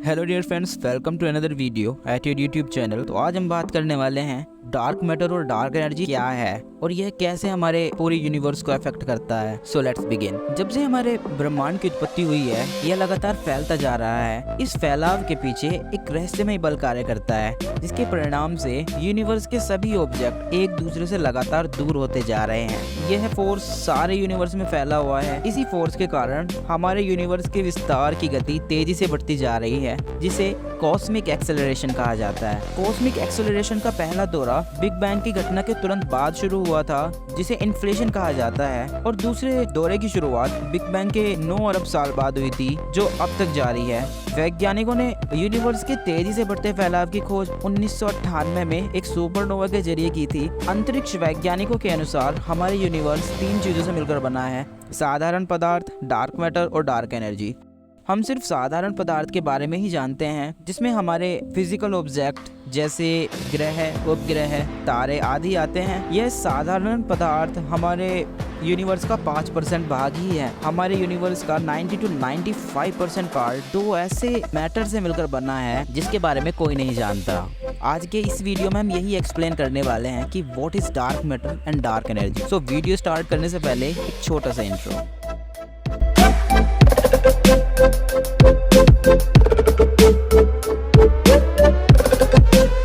Hello dear friends, welcome to another video at your YouTube channel. तो आज हम बात करने वाले हैं डार्क मैटर और डार्क एनर्जी क्या है और यह कैसे हमारे पूरे यूनिवर्स को अफेक्ट करता है। So let's begin. जब से हमारे ब्रह्मांड की उत्पत्ति हुई है, यह लगातार फैलता जा रहा है। इस फैलाव के पीछे एक रहस्यमय बल कार्य करता है, जिसके परिणाम से यूनिवर्स के सभी ऑब्जेक्ट एक दूसरे से लगातार दूर होते जा रहे हैं। यह फोर्स सारे यूनिवर्स में फैला हुआ है। इसी फोर्स के कारण हमारे यूनिवर्स के विस्तार की गति तेजी से बढ़ती जा रही है, जिसे कॉस्मिक एक्सेलरेशन कहा जाता है। कॉस्मिक एक्सेलरेशन का पहला दौरा बिग बैंग की घटना के तुरंत बाद शुरू हुआ था, जिसे इन्फ्लेशन कहा जाता है, और दूसरे दौरे की शुरुआत बिग बैंग के 9 अरब साल बाद हुई थी, जो अब तक जारी है। वैज्ञानिकों ने यूनिवर्स के तेजी से बढ़ते फैलाव की खोज 1998 में एक सुपरनोवा के जरिए की थी। अंतरिक्ष वैज्ञानिकों के अनुसार हमारे यूनिवर्स 3 चीजों से मिलकर बना है: साधारण पदार्थ, डार्क मैटर और डार्क एनर्जी। हम सिर्फ साधारण पदार्थ के बारे में ही जानते हैं, जिसमें हमारे फिजिकल ऑब्जेक्ट जैसे ग्रह, उपग्रह, तारे आदि आते हैं। यह साधारण पदार्थ हमारे यूनिवर्स का 5% भाग ही है। हमारे यूनिवर्स का 90 to 95% पार्ट दो ऐसे मैटर से मिलकर बना है जिसके बारे में कोई नहीं जानता। आज के इस वीडियो में हम यही एक्सप्लेन करने वाले हैं कि what is dark matter and dark energy. So video start करने से पहले एक छोटा सा इंट्रो।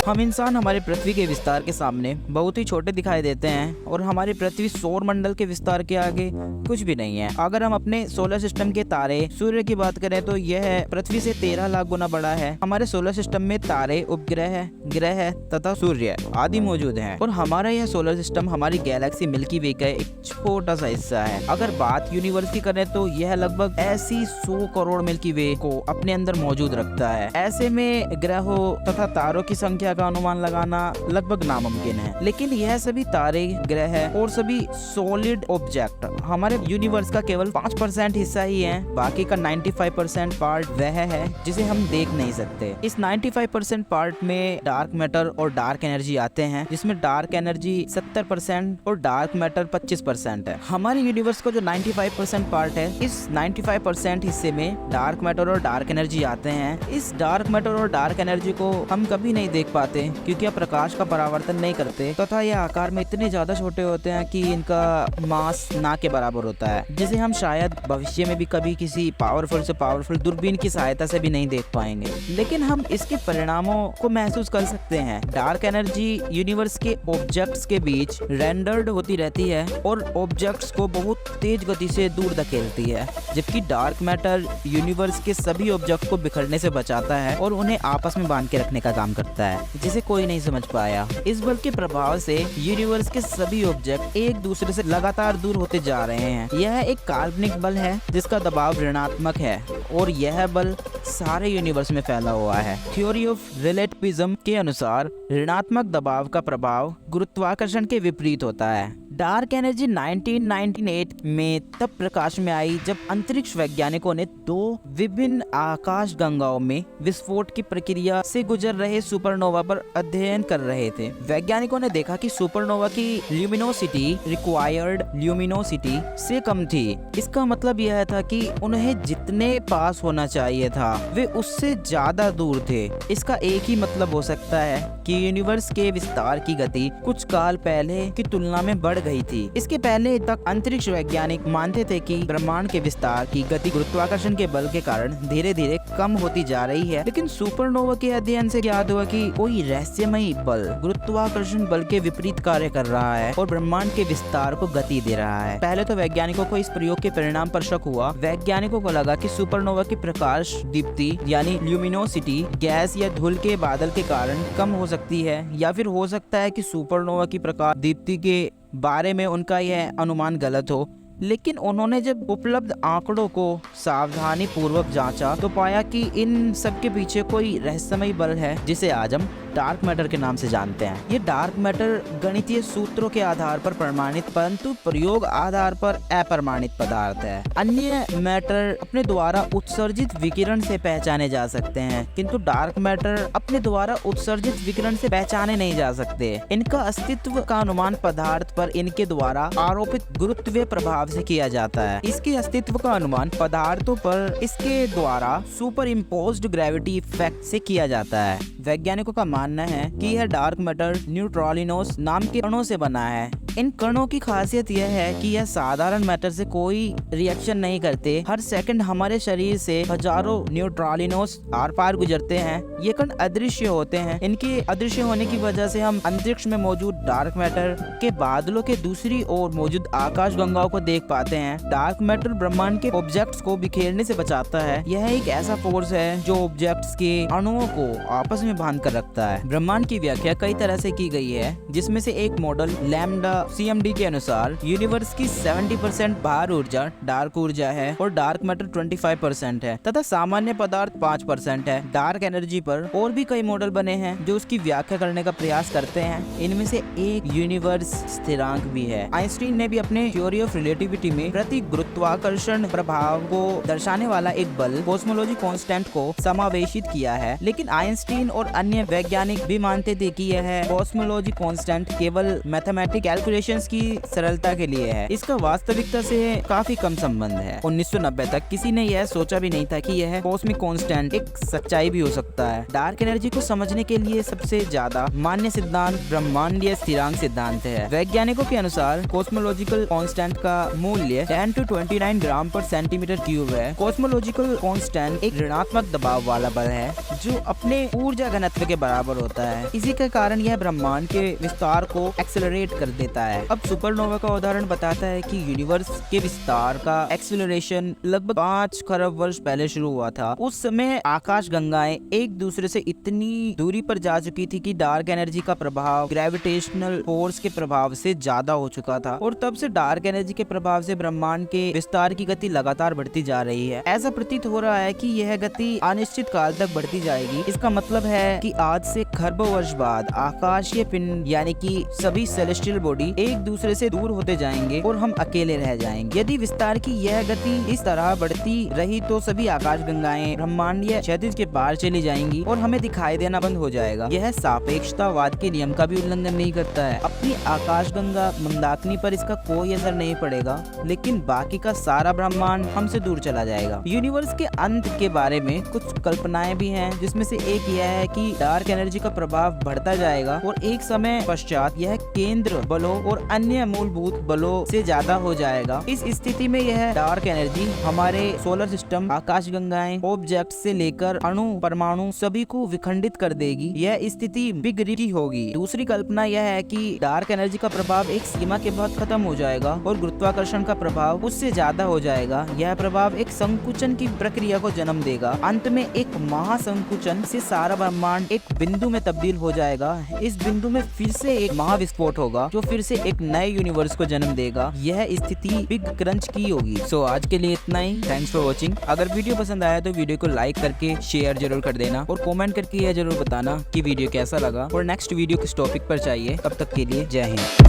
हम इंसान हमारे पृथ्वी के विस्तार के सामने बहुत ही छोटे दिखाई देते हैं और हमारी पृथ्वी सौर मंडल के विस्तार के आगे कुछ भी नहीं है। अगर हम अपने सोलर सिस्टम के तारे सूर्य की बात करें तो यह पृथ्वी से 13 लाख गुना बड़ा है। हमारे सोलर सिस्टम में तारे, उपग्रह, ग्रह तथा सूर्य आदि मौजूद हैं और हमारा यह सोलर सिस्टम हमारी गैलेक्सी मिल्की वे का एक छोटा सा हिस्सा है। अगर बात यूनिवर्स की करें तो यह लगभग ऐसी 100 करोड़ मिल्की वे को अपने अंदर मौजूद रखता है। ऐसे में ग्रहों तथा तारों की संख्या का अनुमान लगाना लगभग नामुमकिन है। लेकिन यह सभी तारे, ग्रह और सभी सॉलिड ऑब्जेक्ट हमारे यूनिवर्स का केवल 5% हिस्सा ही है। बाकी का 95% पार्ट वह है जिसे हम देख नहीं सकते। इस 95% पार्ट में डार्क मैटर और डार्क एनर्जी आते हैं, जिसमें डार्क एनर्जी 70% और डार्क मैटर 25% है। हमारे यूनिवर्स का जो 95% पार्ट है, इस 95% हिस्से में डार्क मैटर और डार्क एनर्जी आते हैं। इस डार्क मैटर और डार्क एनर्जी को हम कभी नहीं देख पाते क्योंकि यह प्रकाश का परावर्तन नहीं करते तथा यह आकार में इतने ज्यादा छोटे होते हैं कि इनका मास ना के बराबर होता है, जिसे हम शायद भविष्य में भी कभी किसी पावरफुल से पावरफुल दूरबीन की सहायता से भी नहीं देख पाएंगे। लेकिन हम इसके परिणामों को महसूस कर सकते हैं। डार्क एनर्जी यूनिवर्स के ऑब्जेक्ट्स के बीच रेंडर्ड होती रहती है और ऑब्जेक्ट्स को बहुत तेज गति से दूर धकेलती है, जबकि डार्क मैटर यूनिवर्स के सभी ऑब्जेक्ट को बिखरने से बचाता है और उन्हें आपस में बांध के रखने का काम करता है, जिसे कोई नहीं समझ पाया। इस बल के प्रभाव से यूनिवर्स के सभी ऑब्जेक्ट एक दूसरे से लगातार दूर होते जा रहे हैं। यह एक काल्पनिक बल है जिसका दबाव ऋणात्मक है और यह बल सारे यूनिवर्स में फैला हुआ है। थ्योरी ऑफ रिलेटिविज्म के अनुसार ऋणात्मक दबाव का प्रभाव गुरुत्वाकर्षण के विपरीत होता है। डार्क एनर्जी 1998 में तब प्रकाश में आई जब अंतरिक्ष वैज्ञानिकों ने 2 विभिन्न आकाश गंगाओं में विस्फोट की प्रक्रिया से गुजर रहे सुपरनोवा पर अध्ययन कर रहे थे। वैज्ञानिकों ने देखा कि सुपरनोवा की ल्यूमिनोसिटी रिक्वायर्ड ल्यूमिनोसिटी से कम थी। इसका मतलब यह था कि उन्हें जितने पास होना चाहिए था वे उससे ज्यादा दूर थे। इसका एक ही मतलब हो सकता है कि यूनिवर्स के विस्तार की गति कुछ काल पहले की तुलना में बढ़ गई थी। इसके पहले तक अंतरिक्ष वैज्ञानिक मानते थे कि ब्रह्मांड के विस्तार की गति गुरुत्वाकर्षण के बल के कारण धीरे धीरे कम होती जा रही है। लेकिन सुपरनोवा के अध्ययन से ज्ञात हुआ कि कोई रहस्यमयी बल गुरुत्वाकर्षण बल के विपरीत कार्य कर रहा है और ब्रह्मांड के विस्तार को गति दे रहा है। पहले तो वैज्ञानिकों को इस प्रयोग के परिणाम पर शक हुआ। वैज्ञानिकों को लगा कि सुपरनोवा की प्रकाश दीप्ति यानी ल्यूमिनोसिटी गैस या धूल के बादल के कारण कम हो सकती है, या फिर हो सकता है कि सुपरनोवा की प्रकाश दीप्ति के बारे में उनका यह अनुमान गलत हो। लेकिन उन्होंने जब उपलब्ध आंकड़ों को सावधानी पूर्वक जांचा तो पाया कि इन सब के पीछे कोई रहस्यमय बल है जिसे आज हम डार्क मैटर के नाम से जानते हैं। ये डार्क मैटर गणितीय सूत्रों के आधार पर प्रमाणित परंतु प्रयोग आधार पर अप्रमाणित पदार्थ है। अन्य मैटर अपने द्वारा उत्सर्जित विकिरण से पहचाने जा सकते हैं, किंतु डार्क मैटर अपने द्वारा उत्सर्जित विकिरण से पहचाने नहीं जा सकते। इनका अस्तित्व का अनुमान पदार्थ पर इनके द्वारा आरोपित गुरुत्वीय प्रभाव से किया जाता है। इसके अस्तित्व का अनुमान पदार्थों पर इसके द्वारा सुपर इम्पोज्ड ग्रेविटी इफेक्ट से किया जाता है। वैज्ञानिकों का मानना है कि यह डार्क मैटर न्यूट्रॉलिनोस नाम के कणों से बना है। इन कणों की खासियत यह है कि यह साधारण मैटर से कोई रिएक्शन नहीं करते। हर सेकंड हमारे शरीर से हजारों न्यूट्रॉलिनोस आर पार गुजरते हैं। ये कण अदृश्य होते हैं। इनके अदृश्य होने की वजह से हम अंतरिक्ष में मौजूद डार्क मैटर के बादलों के दूसरी ओर मौजूद आकाश गंगाओं को देख पाते हैं। डार्क मैटर ब्रह्मांड के ऑब्जेक्ट्स को बिखेरने से बचाता है। यह एक ऐसा फोर्स है जो ऑब्जेक्ट्स के अणुओं को आपस में बांध कर रखता है। ब्रह्मांड की व्याख्या कई तरह से की गई है, जिसमें से एक मॉडल लैम्डा CMD के अनुसार यूनिवर्स की 70% बाहर ऊर्जा डार्क ऊर्जा है और डार्क मैटर 25% है तथा सामान्य पदार्थ 5% है। डार्क एनर्जी पर और भी कई मॉडल बने हैं जो उसकी व्याख्या करने का प्रयास करते हैं। इनमें से एक यूनिवर्स स्थिरांक भी है। आइंस्टीन ने भी अपने थ्योरी ऑफ रिलेटिविटी में प्रति गुरुत्वाकर्षण प्रभाव को दर्शाने वाला एक बल कॉस्मोलॉजी कांस्टेंट को समावेशित किया है, लेकिन आइंस्टीन और अन्य वैज्ञानिक भी मानते थे कि यह कॉस्मोलॉजी कांस्टेंट केवल मैथमेटिक कैलकुलेशंस की सरलता के लिए है। इसका वास्तविकता से काफी कम संबंध है। 1990 तक किसी ने यह सोचा भी नहीं था कि यह कॉस्मिक कांस्टेंट एक सच्चाई भी हो सकता है। डार्क एनर्जी को समझने के लिए सबसे ज्यादा मान्य सिद्धांत ब्रह्मांडीय स्थिरांक सिद्धांत है। वैज्ञानिकों के अनुसार कॉस्मोलॉजिकल कांस्टेंट का मूल्य 10 to 29 ग्राम पर सेंटीमीटर क्यूब है। कॉस्मोलॉजिकल कांस्टेंट एक ऋणात्मक दबाव वाला बल है जो अपने ऊर्जा घनत्व के बराबर होता है। इसी के कारण यह ब्रह्मांड के विस्तार को एक्सेलरेट कर देता है। अब सुपरनोवा का उदाहरण बताता है कि यूनिवर्स के विस्तार का एक्सेलरेशन लगभग 5 खरब वर्ष पहले शुरू हुआ था। उस समय आकाश गंगाएं एक दूसरे से इतनी दूरी पर जा चुकी थी कि डार्क एनर्जी का प्रभाव ग्रेविटेशनल फोर्स के प्रभाव से ज्यादा हो चुका था और तब से डार्क एनर्जी के प्रभाव से ब्रह्मांड के विस्तार की गति लगातार बढ़ती जा रही है। ऐसा प्रतीत हो रहा है कि यह गति अनिश्चित काल तक बढ़ती जाएगी। इसका मतलब है कि आज से खरबों वर्ष बाद आकाशीय पिंड यानी कि सभी सेलेस्टियल बॉडी एक दूसरे से दूर होते जाएंगे और हम अकेले रह जाएंगे। यदि विस्तार की यह गति इस तरह बढ़ती रही तो सभी आकाश गंगाएं ब्रह्मांडीय क्षैतिज के पार चली जाएंगी और हमें दिखाई देना बंद हो जाएगा। यह सापेक्षतावाद के नियम का भी उल्लंघन नहीं करता है। अपनी आकाश गंगा मंदाकिनी पर इसका कोई असर नहीं पड़ेगा, लेकिन बाकी का सारा ब्रह्मांड हमसे दूर चला जाएगा। यूनिवर्स के अंत के बारे में कुछ कल्पनाएं भी हैं, जिसमें से एक यह है कि डार्क एनर्जी का प्रभाव बढ़ता जाएगा और एक समय पश्चात यह केंद्र बलों और अन्य मूलभूत बलों से ज्यादा हो जाएगा। इस स्थिति में यह डार्क एनर्जी हमारे सोलर सिस्टम, आकाश गंगाएं, ऑब्जेक्ट से लेकर अणु परमाणु सभी को विखंडित कर देगी। यह स्थिति बिग रिप की होगी। दूसरी कल्पना यह है कि डार्क एनर्जी का प्रभाव एक सीमा के बाद खत्म हो जाएगा और गुरुत्वाकर्षण का प्रभाव उससे ज्यादा हो जाएगा। यह प्रभाव एक संकुचन की प्रक्रिया को जन्म देगा। अंत में एक महासंकुचन से सारा ब्रह्मांड एक बिंदु में तब्दील हो जाएगा। इस बिंदु में फिर से एक महाविस्फोट होगा जो फिर से एक नए यूनिवर्स को जन्म देगा। यह स्थिति बिग क्रंच की होगी। सो आज के लिए इतना ही। Thanks for watching. अगर वीडियो पसंद आया तो वीडियो को लाइक करके शेयर जरूर कर देना और कमेंट करके यह जरूर बताना कि वीडियो कैसा लगा और नेक्स्ट वीडियो किस टॉपिक पर चाहिए। तब तक के लिए जय हिंद।